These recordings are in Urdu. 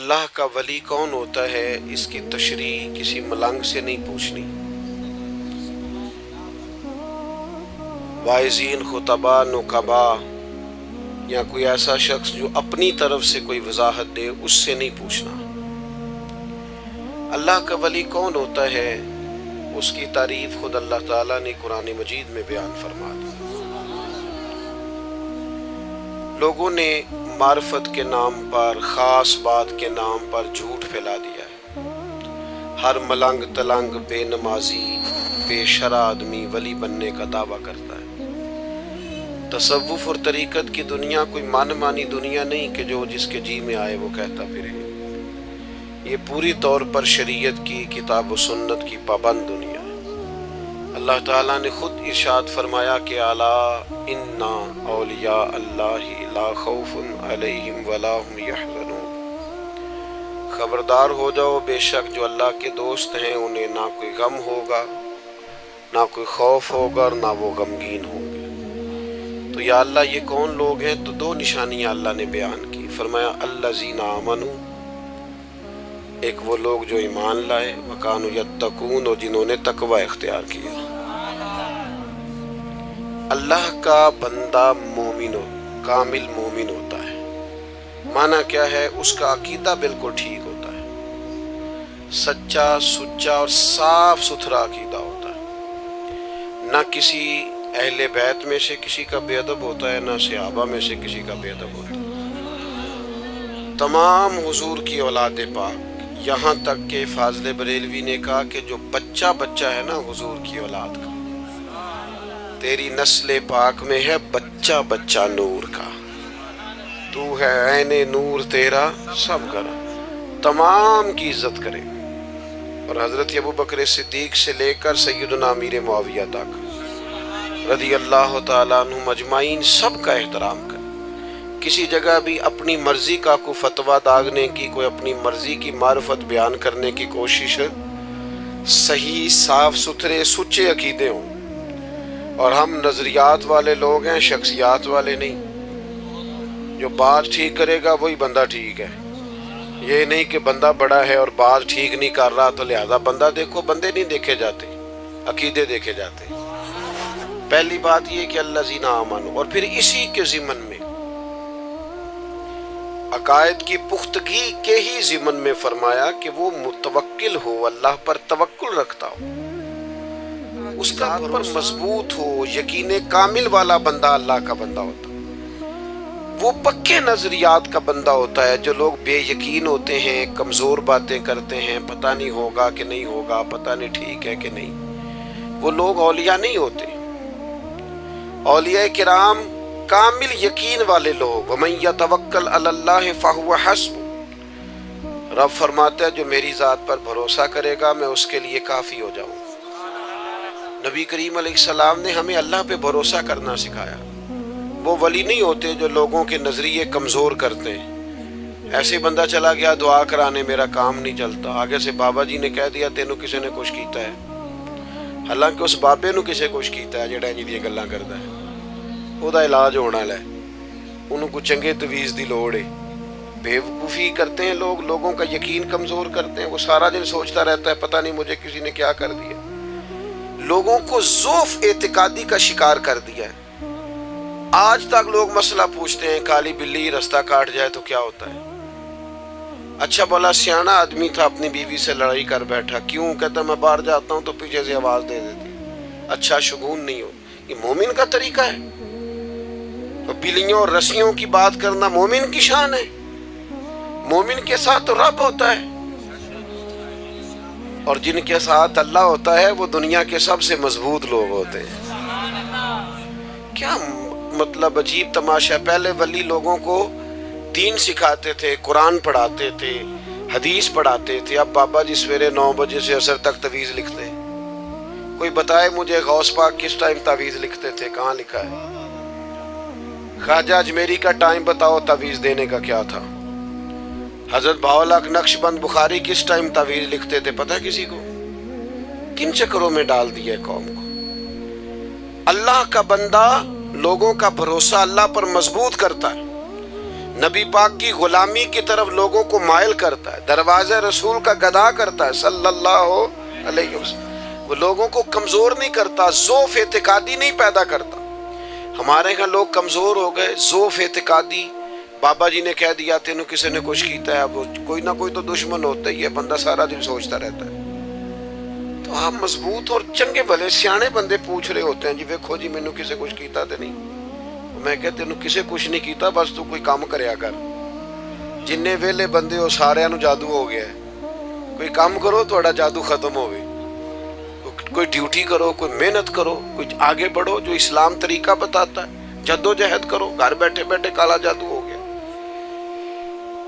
اللہ کا ولی کون ہوتا ہے اس کی تشریح کسی ملنگ سے نہیں پوچھنی۔ واعظین، خطباء، نقبا یا کوئی ایسا شخص جو اپنی طرف سے کوئی وضاحت دے اس سے نہیں پوچھنا۔ اللہ کا ولی کون ہوتا ہے اس کی تعریف خود اللہ تعالیٰ نے قرآن مجید میں بیان فرما دی۔ لوگوں نے معرفت کے نام پر، خاص بات کے نام پر جھوٹ پھیلا دیا ہے۔ ہر ملنگ تلنگ، بے نمازی، بے شرع آدمی ولی بننے کا دعویٰ کرتا ہے۔ تصوف اور طریقت کی دنیا کوئی من مانی دنیا نہیں کہ جو جس کے جی میں آئے وہ کہتا پھرے۔ یہ پوری طور پر شریعت کی، کتاب و سنت کی پابند دنیا ہے۔ اللہ تعالیٰ نے خود ارشاد فرمایا کہ الا ان اولیاء اللہ لا خوف علیہم ولا هم یحزنون۔ خبردار ہو جاؤ، بے شک جو اللہ کے دوست ہیں انہیں نہ کوئی غم ہوگا، نہ کوئی خوف ہوگا اور نہ وہ غمگین ہوں گے۔ تو یا اللہ یہ کون لوگ ہیں؟ تو دو نشانیاں اللہ نے بیان کی۔ فرمایا الذین آمنوا، ایک وہ لوگ جو ایمان لائے، وکانوا یتقون، اور جنہوں نے تقوی اختیار کیا۔ اللہ کا بندہ مومن، کامل مومن ہوتا ہے۔ معنی کیا ہے؟ اس کا عقیدہ بالکل ٹھیک ہوتا ہے، سچا، سچا اور صاف ستھرا عقیدہ ہوتا ہے۔ نہ کسی اہل بیت میں سے کسی کا بے ادب ہوتا ہے، نہ صحابہ میں سے کسی کا بے ادب ہوتا ہے۔ تمام حضور کی اولاد پاک، یہاں تک کہ فاضل بریلوی نے کہا کہ جو بچہ ہے نا حضور کی اولاد کا، تیری نسل پاک میں ہے بچہ نور کا، تو ہے عین نور تیرا سب گھر، تمام کی عزت کرے۔ اور حضرت ابو بکر صدیق سے لے کر سیدنا امیر معاویہ تک رضی اللہ تعالیٰ عنہم اجمعین سب کا احترام کرے۔ کسی جگہ بھی اپنی مرضی کا کوئی فتویٰ داغنے کی، کوئی اپنی مرضی کی معرفت بیان کرنے کی کوشش، صحیح صاف ستھرے سچے عقیدے ہوں۔ اور ہم نظریات والے لوگ ہیں، شخصیات والے نہیں۔ جو بات ٹھیک کرے گا وہی بندہ ٹھیک ہے۔ یہ نہیں کہ بندہ بڑا ہے اور بات ٹھیک نہیں کر رہا تو لہذا بندہ دیکھو۔ بندے نہیں دیکھے جاتے، عقیدے دیکھے جاتے۔ پہلی بات یہ کہ الذین آمنوا، اور پھر اسی کے ضمن میں عقائد کی پختگی کے ہی ضمن میں فرمایا کہ وہ متوکل ہو، اللہ پر توکل رکھتا ہو، اس کا پر مضبوط ہو، یقین کامل والا بندہ اللہ کا بندہ ہوتا ہے۔ وہ پکے نظریات کا بندہ ہوتا ہے۔ جو لوگ بے یقین ہوتے ہیں، کمزور باتیں کرتے ہیں، پتہ نہیں ہوگا کہ نہیں ہوگا، پتہ نہیں ٹھیک ہے کہ نہیں، وہ لوگ اولیاء نہیں ہوتے۔ اولیاء کرام کامل یقین والے لوگ، وَمَن يَتَوَكَّلْ عَلَى اللَّهِ فَهُوَ حَسْبُهُ، رب فرماتا ہے جو میری ذات پر بھروسہ کرے گا میں اس کے لیے کافی ہو جاؤں۔ نبی کریم علیہ السلام نے ہمیں اللہ پہ بھروسہ کرنا سکھایا۔ وہ ولی نہیں ہوتے جو لوگوں کے نظریے کمزور کرتے ہیں۔ ایسے بندہ چلا گیا دعا کرانے، میرا کام نہیں چلتا، آگے سے بابا جی نے کہہ دیا تینوں کسی نے کچھ کیتا ہے، حالانکہ اس بابے نو کسے کچھ کیتا ہے جڑا انج دی گلاں کردا ہے۔ وہ دا علاج ہونا ہے، انہوں کو چنگے تویز دی لوڑ ہے۔ بے وقوفی کرتے ہیں لوگ، لوگوں کا یقین کمزور کرتے ہیں۔ وہ سارا دن سوچتا رہتا ہے پتہ نہیں مجھے کسی نے کیا کر دیا۔ لوگوں کو ضعف اعتقادی کا شکار کر دیا ہے۔ آج تک لوگ مسئلہ پوچھتے ہیں کالی بلی رستہ کاٹ جائے تو کیا ہوتا ہے؟ اچھا بولا سیانا آدمی تھا، اپنی بیوی سے لڑائی کر بیٹھا، کیوں؟ کہتا میں باہر جاتا ہوں تو پیچھے سے آواز دے دیتی، اچھا شگون نہیں ہو۔ یہ مومن کا طریقہ ہے؟ تو بلیوں اور رسیوں کی بات کرنا مومن کی شان ہے؟ مومن کے ساتھ تو رب ہوتا ہے، اور جن کے ساتھ اللہ ہوتا ہے وہ دنیا کے سب سے مضبوط لوگ ہوتے ہیں۔ کیا مطلب عجیب تماشا ہے۔ پہلے ولی لوگوں کو دین سکھاتے تھے، قرآن پڑھاتے تھے، حدیث پڑھاتے تھے۔ اب بابا جی سویرے 9 بجے سے عصر تک تعویذ لکھتے ہیں۔ کوئی بتائے مجھے غوث پاک کس ٹائم تعویذ لکھتے تھے؟ کہاں لکھا ہے؟ خواجہ اجمیری کا ٹائم بتاؤ تعویذ دینے کا کیا تھا؟ حضرت بہاؤالحق نقشبند بخاری کس ٹائم تعویذ لکھتے تھے پتہ ہے کسی کو؟ کن چکروں میں ڈال دیا قوم کو۔ اللہ کا بندہ لوگوں کا بھروسہ اللہ پر مضبوط کرتا ہے۔ نبی پاک کی غلامی کی طرف لوگوں کو مائل کرتا ہے، دروازہ رسول کا گدا کرتا ہے صلی اللہ علیہ وسلم. وہ لوگوں کو کمزور نہیں کرتا، ضعف اعتقادی نہیں پیدا کرتا. ہمارے یہاں لوگ کمزور ہو گئے، ضعف اعتقادی. بابا جی نے کہہ دیا تینوں کسی نے کچھ کیتا ہے، اب کوئی نہ کوئی تو دشمن ہوتا ہی ہے، بندہ سارا دن سوچتا رہتا ہے. تو آپ مضبوط اور چنگے بھلے سیانے بندے پوچھ رہے ہوتے ہیں جی ویکھو جی مینوں کسے کچھ کیتا تے نہیں. میں کہ تینوں کسے کچھ نہیں کیتا، بس تو کوئی کام کریا کر. جننے ویلے بندے ہو سارے نو جادو ہو گیا ہے. کوئی کام کرو تہاڈا جادو ختم ہوئے. کوئی ڈیوٹی کرو، کوئی محنت کرو، کوئی آگے بڑھو جو اسلام طریقہ بتاتا ہے. جدو جہد کرو، گھر بیٹھے بیٹھے کالا جادو ہو گیا.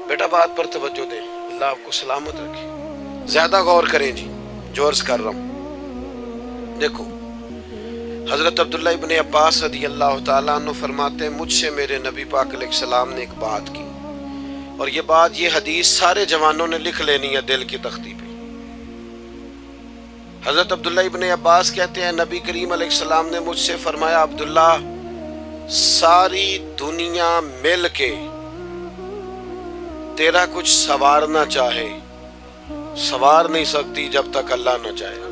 بیٹا بات پر توجہ دیں، اللہ آپ کو سلامت رکھے. زیادہ غور کریں جی جو عرض کر رہا ہوں. دیکھو حضرت عبداللہ ابن عباس رضی اللہ تعالیٰ عنہ فرماتے ہیں مجھ سے میرے نبی پاک علیہ السلام نے ایک بات کی، اور یہ بات یہ حدیث سارے جوانوں نے لکھ لینی ہے دل کی تختی پہ. حضرت عبداللہ ابن عباس کہتے ہیں نبی کریم علیہ السلام نے مجھ سے فرمایا عبداللہ ساری دنیا مل کے تیرا کچھ سنوارنا چاہے سنوار نہیں سکتی جب تک اللہ نہ چاہے،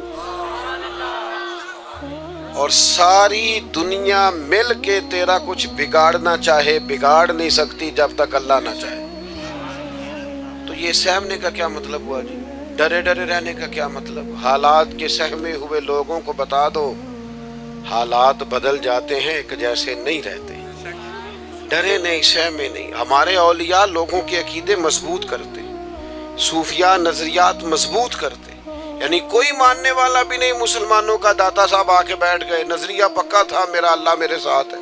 اور ساری دنیا مل کے تیرا کچھ بگاڑنا چاہے بگاڑ نہیں سکتی جب تک اللہ نہ چاہے. تو یہ سہمنے کا کیا مطلب ہوا جی؟ ڈرے ڈرے رہنے کا کیا مطلب؟ حالات کے سہمے ہوئے لوگوں کو بتا دو حالات بدل جاتے ہیں، ایک جیسے نہیں رہتے. ڈرے نہیں، سہمے نہیں. ہمارے اولیاء لوگوں کے عقیدے مضبوط کرتے، صوفیاء نظریات مضبوط کرتے. یعنی کوئی ماننے والا بھی نہیں مسلمانوں کا داتا صاحب آ کے بیٹھ گئے، نظریہ پکا تھا میرا اللہ میرے ساتھ ہے.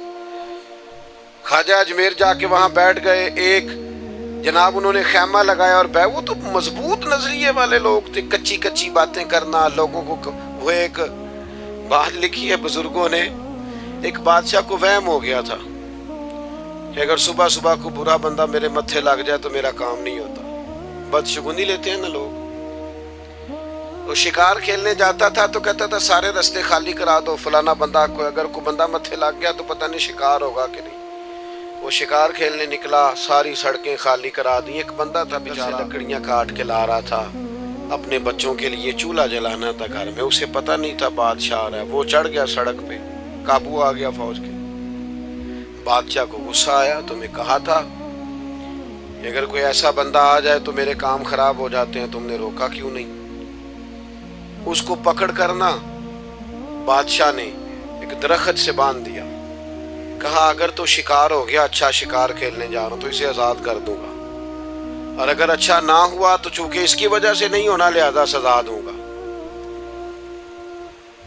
خواجہ اجمیر جا کے وہاں بیٹھ گئے، ایک جناب انہوں نے خیمہ لگایا اور وہ تو مضبوط نظریے والے لوگ تھے. کچی کچی باتیں کرنا لوگوں کو. وہ ایک بات لکھی ہے بزرگوں نے، ایک بادشاہ کو وہم ہو گیا تھا کہ اگر صبح صبح کو برا بندہ میرے متھے لگ جائے تو میرا کام نہیں ہوتا. بدشگونی لیتے ہیں نا لوگ. وہ شکار کھیلنے جاتا تھا تو کہتا تھا سارے رستے خالی کرا دو، فلانا بندہ کو اگر کوئی بندہ متھے لگ گیا تو پتہ نہیں شکار ہوگا کہ نہیں. وہ شکار کھیلنے نکلا، ساری سڑکیں خالی کرا دی. ایک بندہ تھا بیچارہ لکڑیاں کاٹ کے لا رہا تھا، اپنے بچوں کے لیے چولہا جلانا تھا گھر میں. اسے پتہ نہیں تھا بادشاہ آ رہا ہے. وہ چڑھ گیا سڑک پہ، قابو آ گیا فوج کے. بادشاہ کو غصہ آیا، تمہیں کہا تھا کہ اگر کوئی ایسا بندہ آ جائے تو میرے کام خراب ہو جاتے ہیں، تم نے روکا کیوں نہیں؟ اس کو پکڑ کرنا بادشاہ نے ایک درخت سے باندھ دیا. کہا اگر تو شکار ہو گیا، اچھا شکار کھیلنے جا رہا ہوں تو اسے آزاد کر دوں گا، اور اگر اچھا نہ ہوا تو چونکہ اس کی وجہ سے نہیں ہونا لہذا سزا دوں گا.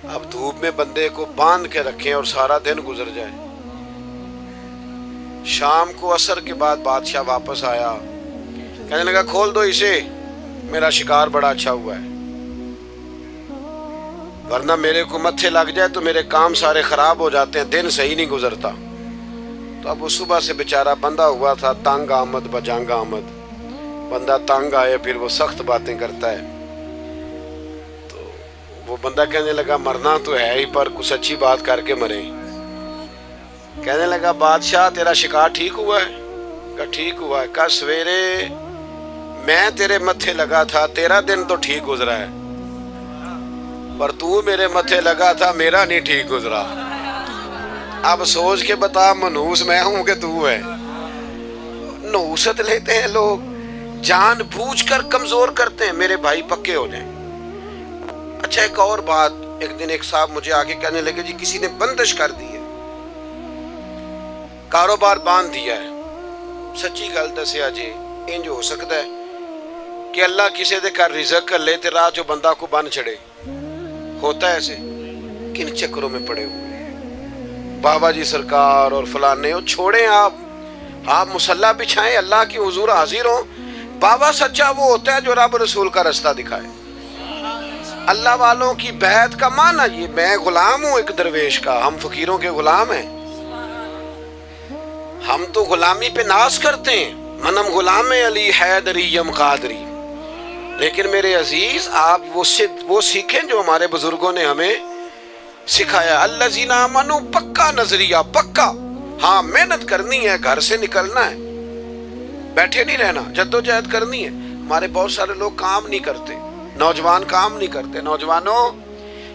اب دھوپ میں بندے کو باندھ کے رکھیں اور سارا دن گزر جائے. شام کو عصر کے بعد بادشاہ واپس آیا، کہنے لگا کھول دو اسے، میرا شکار بڑا اچھا ہوا ہے، ورنہ میرے کو متھے لگ جائے تو میرے کام سارے خراب ہو جاتے ہیں، دن صحیح نہیں گزرتا. تو اب وہ صبح سے بیچارہ بندہ ہوا تھا، تنگ آمد بجانگ آمد. بندہ تنگ آئے پھر وہ سخت باتیں کرتا ہے. تو وہ بندہ کہنے لگا مرنا تو ہے ہی پر کچھ اچھی بات کر کے مرے. کہنے لگا بادشاہ تیرا شکار ٹھیک ہوا ہے؟ کہا ٹھیک ہوا ہے. کہا سویرے میں تیرے متھے لگا تھا، تیرا دن تو ٹھیک گزرا ہے، پر تو میرے متھے لگا تھا، میرا نہیں ٹھیک گزرا. اب سوچ کے بتا منحوس میں ہوں کہ تو ہے؟ نحوست لیتے ہیں لوگ، جان بوجھ کر کمزور کرتے ہیں. میرے بھائی پکے ہو جائیں. اچھا ایک اور بات، ایک دن ایک صاحب مجھے آگے کہنے لگے جی کسی نے بندش کر دی ہے، کاروبار باندھ دیا ہے. سچی گل دسیا جی انج ہو سکتا ہے کہ اللہ کسی دے کر رزق کر لے تے راہ جو بندہ کو بن چھڑے؟ ہوتا ہے ایسے؟ کن چکروں میں پڑے ہوئے ہیں بابا جی سرکار اور فلانے. چھوڑیں آپ مصلی بچھائیں، اللہ کی حضور حاضر ہوں. بابا سچا وہ ہوتا ہے جو رب رسول کا رستہ دکھائے. اللہ والوں کی بیعت کا معنی یہ میں غلام ہوں ایک درویش کا، ہم فقیروں کے غلام ہیں. ہم تو غلامی پہ ناز کرتے ہیں، منم غلام علی حیدری یم قادری. لیکن میرے عزیز آپ وہ سیکھیں جو ہمارے بزرگوں نے ہمیں سکھایا. الذین آمنوا پکا نظریہ، پکا. ہاں محنت کرنی ہے، گھر سے نکلنا ہے، بیٹھے نہیں رہنا، جدوجہد کرنی ہے۔ ہمارے بہت سارے لوگ کام نہیں کرتے، نوجوان کام نہیں کرتے۔ نوجوانوں،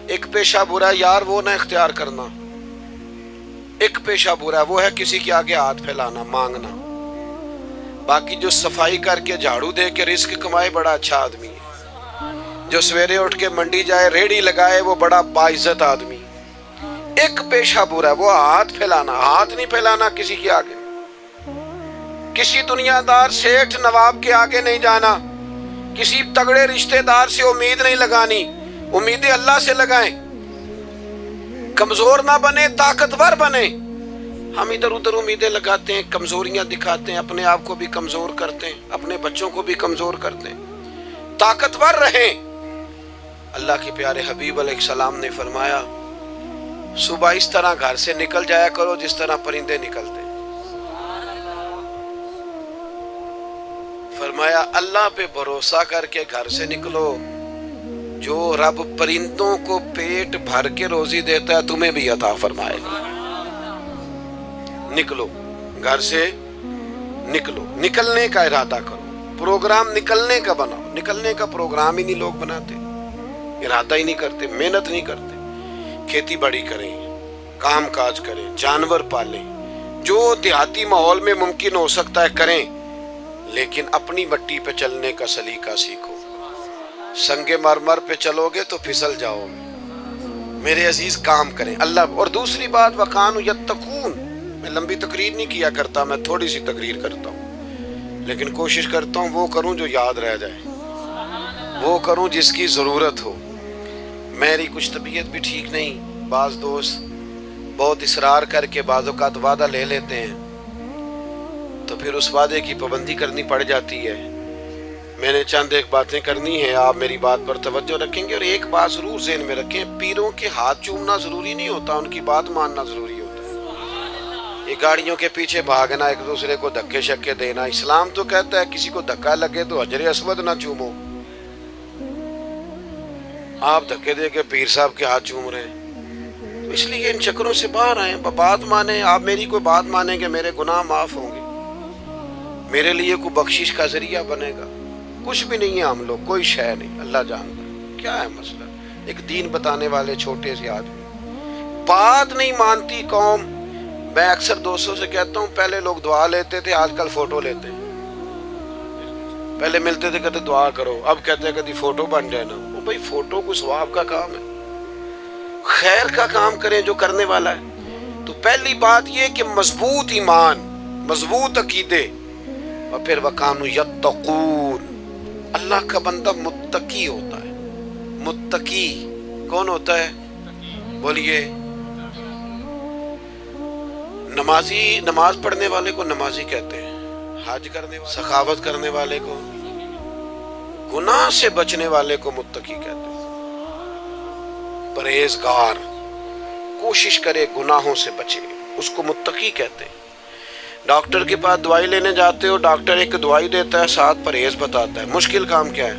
ایک پیشہ برا یار وہ نہ اختیار کرنا، ایک پیشہ برا وہ ہے کسی کے آگے ہاتھ پھیلانا، مانگنا۔ باقی جو صفائی کر کے جھاڑو دے کے رزق کمائے بڑا اچھا آدمی ہے۔ جو سویرے اٹھ کے منڈی جائے، ریڑھی لگائے، وہ بڑا باعزت آدمی۔ ایک پیشہ برا وہ ہاتھ پھیلانا، ہاتھ نہیں پھیلانا کسی کے آگے، کسی دنیا دار سیٹھ نواب کے آگے نہیں جانا، کسی تگڑے رشتہ دار سے امید نہیں لگانی، امیدیں اللہ سے لگائیں۔ کمزور نہ بنے، طاقتور بنے۔ ہم ادھر ادھر امیدیں لگاتے ہیں، کمزوریاں دکھاتے ہیں، اپنے آپ کو بھی کمزور کرتے ہیں، اپنے بچوں کو بھی کمزور کرتے ہیں۔ طاقتور رہیں۔ اللہ کے پیارے حبیب علیہ السلام نے فرمایا، صبح اس طرح گھر سے نکل جایا کرو جس طرح پرندے نکلتے ہیں۔ فرمایا اللہ پہ بھروسہ کر کے گھر سے نکلو، جو رب پرندوں کو پیٹ بھر کے روزی دیتا ہے تمہیں بھی عطا فرمائے گا۔ نکلو گھر سے، نکلو، نکلنے کا ارادہ کرو، پروگرام نکلنے کا بناؤ۔ نکلنے کا پروگرام ہی نہیں لوگ بناتے، ارادہ ہی نہیں کرتے، محنت نہیں کرتے۔ کھیتی باڑی کریں، کام کاج کریں، جانور پالیں، جو دیہاتی ماحول میں ممکن ہو سکتا ہے کریں، لیکن اپنی مٹی پہ چلنے کا سلیقہ سیکھو۔ سنگ مرمر پہ چلو گے تو پھسل جاؤ گے۔ میرے عزیز کام کریں اللہ۔ اور دوسری بات، وَكَانُوا يَتَّقُونَ۔ میں لمبی تقریر نہیں کیا کرتا، میں تھوڑی سی تقریر کرتا ہوں، لیکن کوشش کرتا ہوں وہ کروں جو یاد رہ جائے، وہ کروں جس کی ضرورت ہو۔ میری کچھ طبیعت بھی ٹھیک نہیں، بعض دوست بہت اصرار کر کے بعض اوقات وعدہ لے لیتے ہیں، تو پھر اس وعدے کی پابندی کرنی پڑ جاتی ہے۔ میں نے چند ایک باتیں کرنی ہیں، آپ میری بات پر توجہ رکھیں گے۔ اور ایک بات ضرور ذہن میں رکھیں، پیروں کے ہاتھ چومنا ضروری نہیں ہوتا، ان کی بات ماننا ضروری ہوتا ہے۔ یہ گاڑیوں کے پیچھے بھاگنا، ایک دوسرے کو دھکے شکے دینا، اسلام تو کہتا ہے کسی کو دھکا لگے تو حجر اسود نہ چومو۔ آپ دھکے دے کے پیر صاحب کے ہاتھ چوم رہے ہیں، تو اس لیے ان چکروں سے باہر آئیں، بات مانیں۔ آپ میری کوئی بات مانیں گے، میرے گناہ معاف ہوں گے، میرے لیے کوئی بخشش کا ذریعہ بنے گا۔ کچھ بھی نہیں ہے ہم لوگ، کوئی شے نہیں، اللہ جانتا ہے کیا ہے مسئلہ۔ ایک دین بتانے والے چھوٹے سے آدمی، بات نہیں مانتی قوم۔ میں اکثر دوستوں سے کہتا ہوں، پہلے لوگ دعا لیتے تھے، آج کل فوٹو لیتے ہیں۔ پہلے ملتے تھے کہتے دعا کرو، اب کہتے ہیں کہتے فوٹو بن جائے نا۔ وہ بھائی فوٹو کوئی ثواب کا کام ہے، خیر کا کام کریں جو کرنے والا ہے۔ تو پہلی بات یہ کہ مضبوط ایمان، مضبوط عقیدے، اور پھر وَكَانُوا يَتَّقُونَ۔ اللہ کا بندہ متقی ہوتا ہے۔ متقی کون ہوتا ہے؟ بولیے۔ نمازی، نماز پڑھنے والے کو نمازی کہتے ہیں، حج کرنے والے، سخاوت کرنے والے کو، گناہ سے بچنے والے کو متقی کہتے ہیں۔ پرہیزگار، کوشش کرے گناہوں سے بچے، اس کو متقی کہتے ہیں۔ ڈاکٹر کے پاس دوائی لینے جاتے ہو، ڈاکٹر ایک دوائی دیتا ہے، ساتھ پرہیز بتاتا ہے۔ مشکل کام کیا ہے؟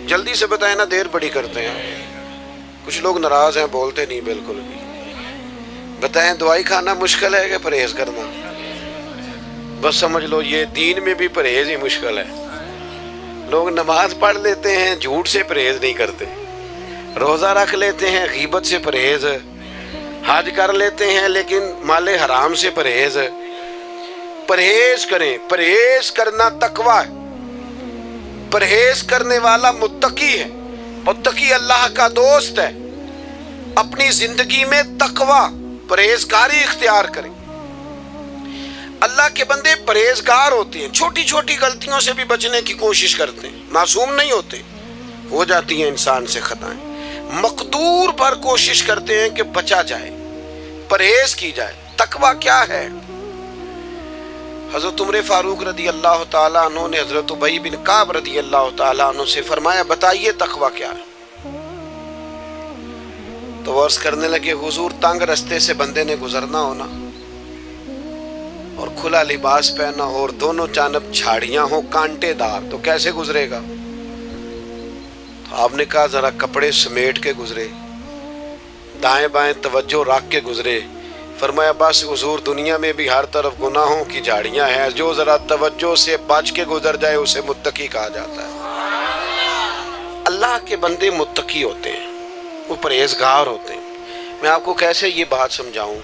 جلدی سے بتائیں نا، دیر بڑی کرتے ہیں۔ کچھ لوگ ناراض ہیں، بولتے نہیں بالکل بھی۔ بتائیں دوائی کھانا مشکل ہے کہ پرہیز کرنا؟ بس سمجھ لو یہ دین میں بھی پرہیز ہی مشکل ہے۔ لوگ نماز پڑھ لیتے ہیں، جھوٹ سے پرہیز نہیں کرتے، روزہ رکھ لیتے ہیں، غیبت سے پرہیز، حج کر لیتے ہیں لیکن مال حرام سے پرہیز۔ پرہیز کریں، پرہیز کرنا تقوی ہے۔ پرہیز کرنے والا متقی ہے، متقی اللہ کا دوست ہے۔ اپنی زندگی میں تقوی، پرہیزگاری اختیار کریں۔ اللہ کے بندے پرہیزگار ہوتے ہیں، چھوٹی چھوٹی غلطیوں سے بھی بچنے کی کوشش کرتے ہیں، معصوم نہیں ہوتے، ہو جاتی ہیں انسان سے خطائیں، مقدور پر کوشش کرتے ہیں کہ بچا جائے، پرہیز کی جائے۔ تقوی کیا ہے؟ حضرت عمر فاروق رضی اللہ تعالیٰ عنہ نے حضرت ابی بن کعب رضی اللہ تعالیٰ عنہ سے فرمایا، بتائیے تقوی کیا ہے؟ تو وہ عرض کرنے لگے، حضور تنگ رستے سے بندے نے گزرنا ہونا اور کھلا لباس پہنا ہو اور دونوں جانب جھاڑیاں ہوں کانٹے دار، تو کیسے گزرے گا؟ تو آپ نے کہا ذرا کپڑے سمیٹ کے گزرے، دائیں بائیں توجہ رکھ کے گزرے، فرمایا بس حضور دنیا میں بھی ہر طرف گناہوں کی جھاڑیاں ہیں، جو ذرا توجہ سے بچ کے گزر جائے اسے متقی کہا جاتا ہے۔ اللہ کے بندے متقی ہوتے ہیں، وہ پرہیزگار ہوتے ہیں۔ میں آپ کو کیسے یہ بات سمجھاؤں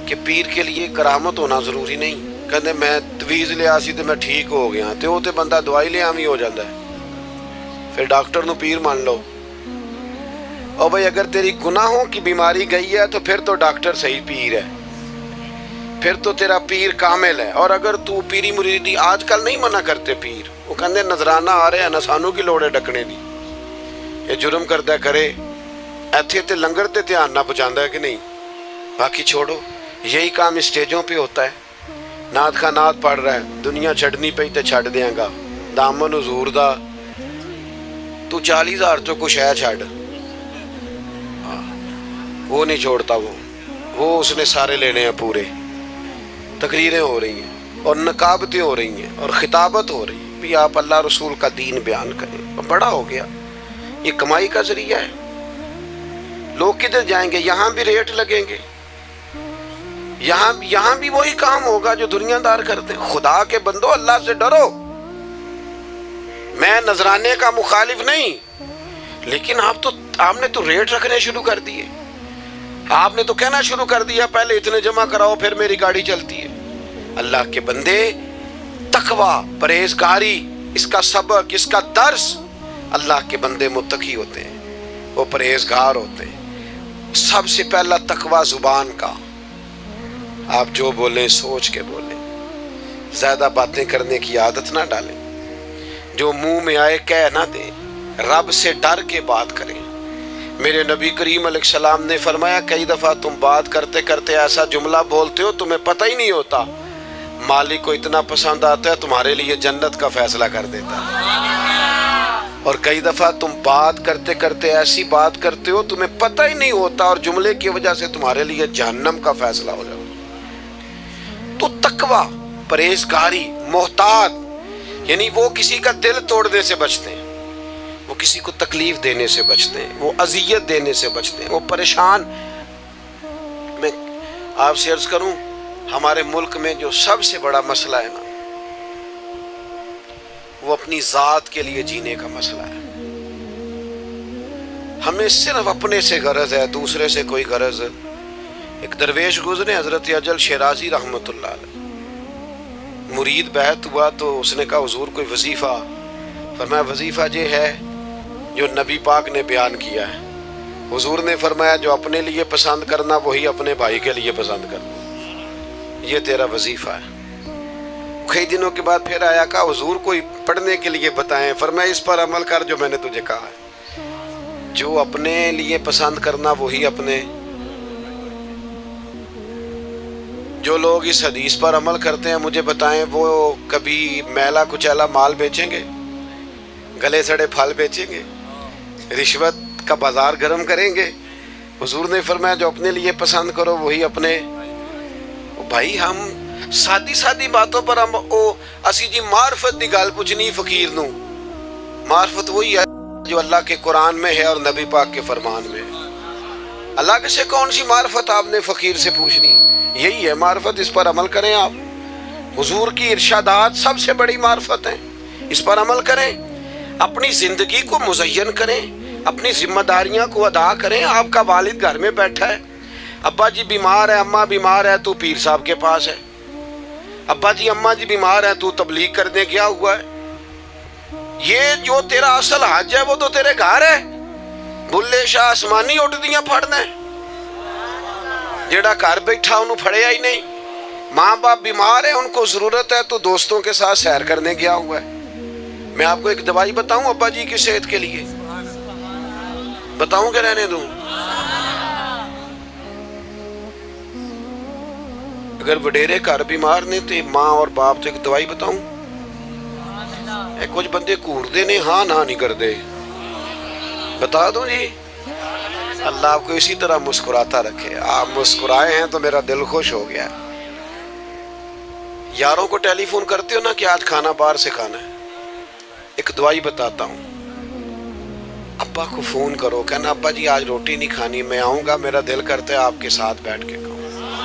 کہ پیر کے لیے کرامت ہونا ضروری نہیں۔ کہتے میں تویز لیا سی تو میں ٹھیک ہو گیا، تو وہ تو بندہ دوائی لیا بھی ہو جاتا ہے، پھر ڈاکٹر نو پیر مان لو۔ اور بھائی اگر تیری گناہوں کی بیماری گئی ہے تو پھر تو ڈاکٹر صحیح پیر ہے، پھر تو تیرا پیر کامل ہے۔ اور اگر تو پیری مریدی آج کل نہیں منع کرتے پیر، وہ کہتے نظرانہ آ رہے ہیں نہ سانوں کی لوڑ ہے ڈکنے دی، یہ جرم کردہ کرے ایتھے تے لنگر تے دھیان نہ پہنچاندہ ہے کہ نہیں، باقی چھوڑو۔ یہی کام اسٹیجوں پہ ہوتا ہے، نعت کا نعت پڑھ رہا ہے، دنیا چھڑنی پہ تے چھڑ دیاں گا، دامن حضور دا تو 40,000 تو کچھ ہے چھڑ، وہ نہیں چھوڑتا، وہ اس نے سارے لینے ہیں پورے۔ تقریریں ہو رہی ہیں اور نقابتیں ہو رہی ہیں اور خطابت ہو رہی ہے، بھی آپ اللہ رسول کا دین بیان کریں، بڑا ہو گیا، یہ کمائی کا ذریعہ ہے۔ لوگ کدھر جائیں گے؟ یہاں بھی ریٹ لگیں گے، یہاں بھی وہی کام ہوگا جو دنیا دار کرتے ہیں۔ خدا کے بندو اللہ سے ڈرو۔ میں نذرانے کا مخالف نہیں، لیکن آپ نے تو ریٹ رکھنے شروع کر دیے، آپ نے تو کہنا شروع کر دیا پہلے اتنے جمع کراؤ پھر میری گاڑی چلتی ہے۔ اللہ کے بندے، تقوی، پرہیزگاری، اس کا سبق، اس کا درس، اللہ کے بندے متقی ہوتے ہیں، وہ پرہیزگار ہوتے ہیں۔ سب سے پہلا تقوی زبان کا، آپ جو بولیں سوچ کے بولیں، زیادہ باتیں کرنے کی عادت نہ ڈالیں، جو منہ میں آئے کہہ نہ دیں، رب سے ڈر کے بات کریں۔ میرے نبی کریم علیہ السلام نے فرمایا کئی دفعہ تم بات کرتے کرتے ایسا جملہ بولتے ہو تمہیں پتہ ہی نہیں ہوتا، مالک کو اتنا پسند آتا ہے تمہارے لیے جنت کا فیصلہ کر دیتا ہے، اور کئی دفعہ تم بات کرتے کرتے ایسی بات کرتے ہو تمہیں پتہ ہی نہیں ہوتا اور جملے کی وجہ سے تمہارے لیے جہنم کا فیصلہ ہو جاتا۔ تو تقوی، پرہیزگاری، محتاط، یعنی وہ کسی کا دل توڑنے سے بچتے ہیں، وہ کسی کو تکلیف دینے سے بچتے ہیں، وہ اذیت دینے سے بچتے ہیں، وہ پریشان۔ میں آپ سے عرض کروں، ہمارے ملک میں جو سب سے بڑا مسئلہ ہے نا، وہ اپنی ذات کے لیے جینے کا مسئلہ ہے۔ ہمیں صرف اپنے سے غرض ہے، دوسرے سے کوئی غرض۔ ایک درویش گزرے حضرت اجل شیرازی رحمۃ اللہ علیہ، مرید بیعت ہوا تو اس نے کہا حضور کوئی وظیفہ، فرمایا وظیفہ یہ ہے جو نبی پاک نے بیان کیا ہے۔ حضور نے فرمایا جو اپنے لیے پسند کرنا وہی اپنے بھائی کے لیے پسند کرنا، یہ تیرا وظیفہ ہے۔ کئی دنوں کے بعد پھر آیا، کہا حضور کوئی پڑھنے کے لیے بتائیں، فرمایا اس پر عمل کر جو میں نے تجھے کہا ہے، جو اپنے لیے پسند کرنا وہی اپنے۔ جو لوگ اس حدیث پر عمل کرتے ہیں مجھے بتائیں وہ کبھی میلا کچیلا مال بیچیں گے، گلے سڑے پھل بیچیں گے، رشوت کا بازار گرم کریں گے؟ حضور نے فرمایا جو اپنے لیے پسند کرو وہی اپنے۔ بھائی ہم سادی سادی باتوں پر ہم اسی جی معرفت دی گل پوچھنی فقیر نو، معرفت وہی ہے جو اللہ کے قرآن میں ہے اور نبی پاک کے فرمان میں ہے۔ اللہ کے سے کون سی معرفت آپ نے فقیر سے پوچھنی؟ یہی ہے معرفت، اس پر عمل کریں آپ۔ حضور کی ارشادات سب سے بڑی معرفت ہیں، اس پر عمل کریں، اپنی زندگی کو مزین کریں، اپنی ذمہ داریاں کو ادا کریں۔ آپ کا والد گھر میں بیٹھا ہے، ابا جی بیمار ہے، اماں بیمار ہے، تو پیر صاحب کے پاس ہے، ابا جی اماں جی بیمار ہے، تو تبلیغ کرنے گیا ہوا ہے۔ یہ جو تیرا اصل حج ہے وہ تو تیرے گھر ہے، بھلے شاہ آسمانی اٹھدیاں پھڑنا ہے، جیڑا گھر بیٹھا انہوں پھڑیا ہی نہیں۔ ماں باپ بیمار ہیں، ان کو ضرورت ہے، تو دوستوں کے ساتھ سیر کرنے گیا ہوا ہے۔ میں آپ کو ایک دوائی بتاؤں ابا جی کی صحت کے لیے، بتاؤں کہ رہنے دوں؟ اگر وڈیرے گھر بیمار نے تو ماں اور باپ تو ایک دوائی بتاؤں؟ کچھ بندے کورتے نے ہاں نہ نہیں کرتے، بتا دوں جی؟ اللہ آپ کو اسی طرح مسکراتا رکھے۔ آپ مسکرائے ہیں تو میرا دل خوش ہو گیا۔ یاروں کو ٹیلی فون کرتے ہو نا کہ آج کھانا باہر سے کھانا ہے، ایک دوائی بتاتا ہوں، ابا کو فون کرو، کہنا ابا جی آج روٹی نہیں کھانی، میں آؤں گا، میرا دل کرتا ہے آپ کے ساتھ بیٹھ کے کھاؤں۔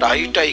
2.5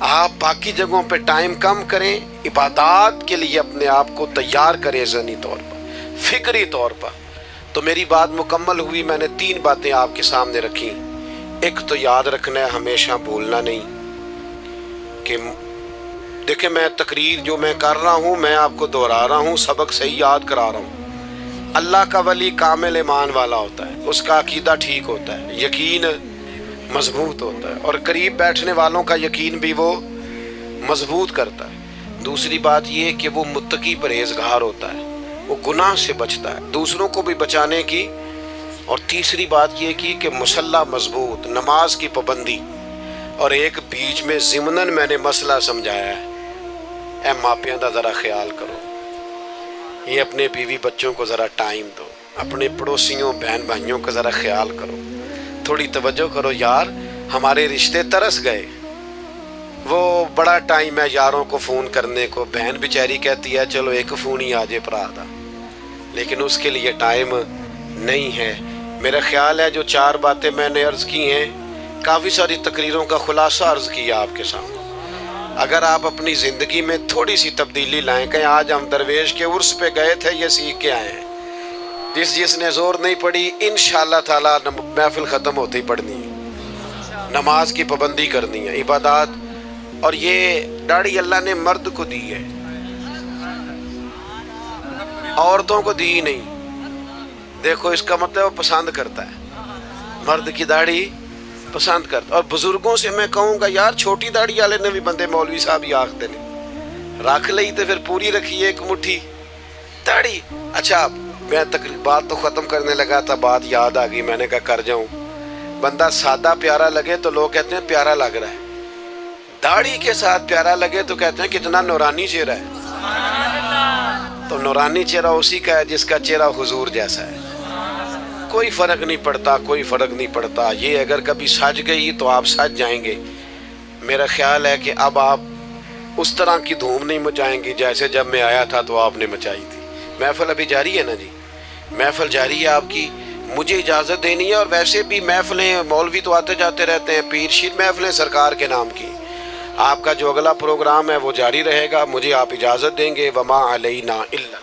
آپ باقی جگہوں پہ ٹائم کم کریں، عبادات کے لیے اپنے آپ کو تیار کریں ذہنی طور پر، فکری طور پر۔ تو میری بات مکمل ہوئی، میں نے 3 باتیں آپ کے سامنے رکھی۔ ایک تو یاد رکھنا ہے، ہمیشہ بھولنا نہیں کہ دیکھیں میں تقریر جو میں کر رہا ہوں میں آپ کو دہرا رہا ہوں، سبق صحیح یاد کرا رہا ہوں۔ اللہ کا ولی کامل ایمان والا ہوتا ہے، اس کا عقیدہ ٹھیک ہوتا ہے، یقین مضبوط ہوتا ہے، اور قریب بیٹھنے والوں کا یقین بھی وہ مضبوط کرتا ہے۔ دوسری بات یہ کہ وہ متقی پرہیزگار ہوتا ہے، وہ گناہ سے بچتا ہے، دوسروں کو بھی بچانے کی۔ اور تیسری بات یہ کی کہ مسلح مضبوط، نماز کی پابندی۔ اور ایک بیچ میں ضمناً میں نے مسئلہ سمجھایا ہے، اے ماپیاں دا ذرا خیال کرو، یہ اپنے بیوی بچوں کو ذرا ٹائم دو، اپنے پڑوسیوں بہن بھائیوں کا ذرا خیال کرو، تھوڑی توجہ کرو یار، ہمارے رشتے ترس گئے۔ وہ بڑا ٹائم ہے یاروں کو فون کرنے کو، بہن بیچاری کہتی ہے چلو ایک فون ہی آ جائے برا دا، لیکن اس کے لیے ٹائم نہیں ہے۔ میرا خیال ہے جو 4 باتیں میں نے عرض کی ہیں، کافی ساری تقریروں کا خلاصہ عرض کیا آپ کے سامنے۔ اگر آپ اپنی زندگی میں تھوڑی سی تبدیلی لائیں، کہ آج ہم درویش کے عرس پہ گئے تھے، یہ سیکھ کے آئے ہیں، جس نے زور نہیں پڑی انشاءاللہ تعالیٰ محفل ختم ہوتے ہی پڑھنی ہے، نماز کی پابندی کرنی ہے، عبادات۔ اور یہ داڑھی اللہ نے مرد کو دی ہے، عورتوں کو دی نہیں۔ دیکھو اس کا مطلب وہ پسند کرتا ہے، مرد کی داڑھی پسند کرتا۔ اور بزرگوں سے میں کہوں گا یار چھوٹی داڑھی والے نے بھی بندے مولوی صاحب ہی آختے نہیں، رکھ لئی تو پھر پوری رکھیے ایک مٹھی داڑھی۔ اچھا میں بات تو ختم کرنے لگا تھا، بات یاد آ گئی، میں نے کہا کر جاؤں۔ بندہ سادہ پیارا لگے تو لوگ کہتے ہیں پیارا لگ رہا ہے، داڑھی کے ساتھ پیارا لگے تو کہتے ہیں کتنا نورانی چہرہ ہے۔ تو نورانی چہرہ اسی کا ہے جس کا چہرہ حضور جیسا ہے، کوئی فرق نہیں پڑتا، کوئی فرق نہیں پڑتا۔ یہ اگر کبھی سج گئی تو آپ سج جائیں گے۔ میرا خیال ہے کہ اب آپ اس طرح کی دھوم نہیں مچائیں گے جیسے جب میں آیا تھا تو آپ نے مچائی تھی۔ محفل ابھی جاری ہے نا جی، محفل جاری ہے آپ کی، مجھے اجازت دینی ہے۔ اور ویسے بھی محفلیں مولوی تو آتے جاتے رہتے ہیں، پیر شیر محفلیں سرکار کے نام کی۔ آپ کا جو اگلا پروگرام ہے وہ جاری رہے گا، مجھے آپ اجازت دیں گے۔ وما علینا الا